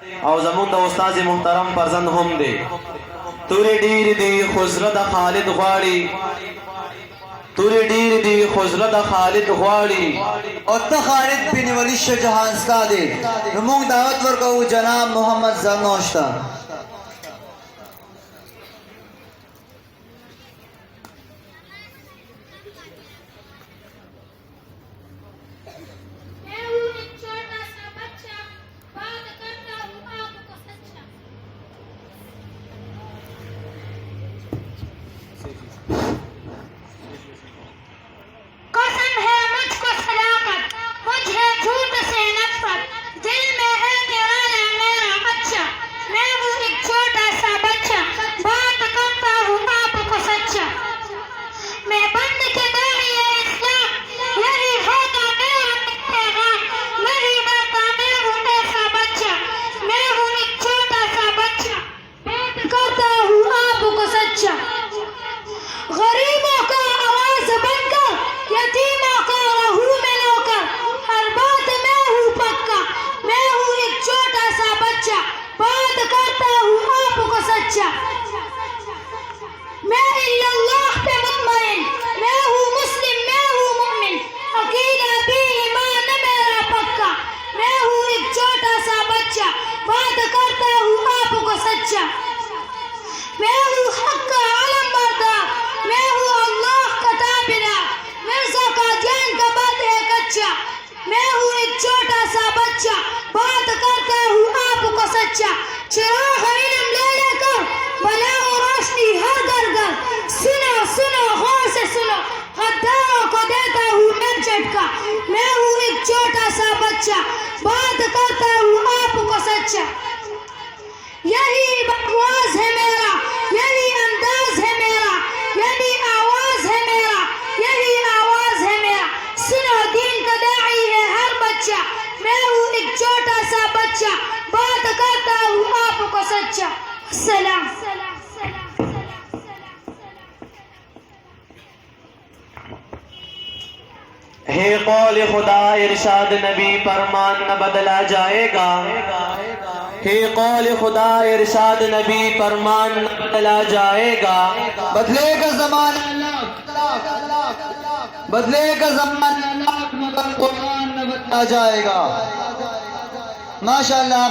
और जमुन द उस्ताद मुहतरम परजंद हम दे तुरे डीर दी खुजरत खालिद ख्वाड़ी तुरे डीर दी खुजरत खालिद ख्वाड़ी और खालिद बिन वली जहां सादे नमूंग दावत वर को जनाब मोहम्मद ज़नौश्ता यही बकवास है मेरा, यही अंदाज है मेरा, यही आवाज है मेरा, यही आवाज है मेरा। सुनो दीन का दाई है हर बच्चा, मैं हूँ एक छोटा सा बच्चा, बात करता हूँ आपको सच्चा। सलाम। हे कौल खुदा इरशाद नबी फरमान न बदला जाएगा। हे कौल खुदा इरशाद नबी फरमान न बदला जाएगा। बदलेगा ज़माना, बदलेगा ज़माना, मगर कुरान न बदला जाएगा। माशाअल्लाह।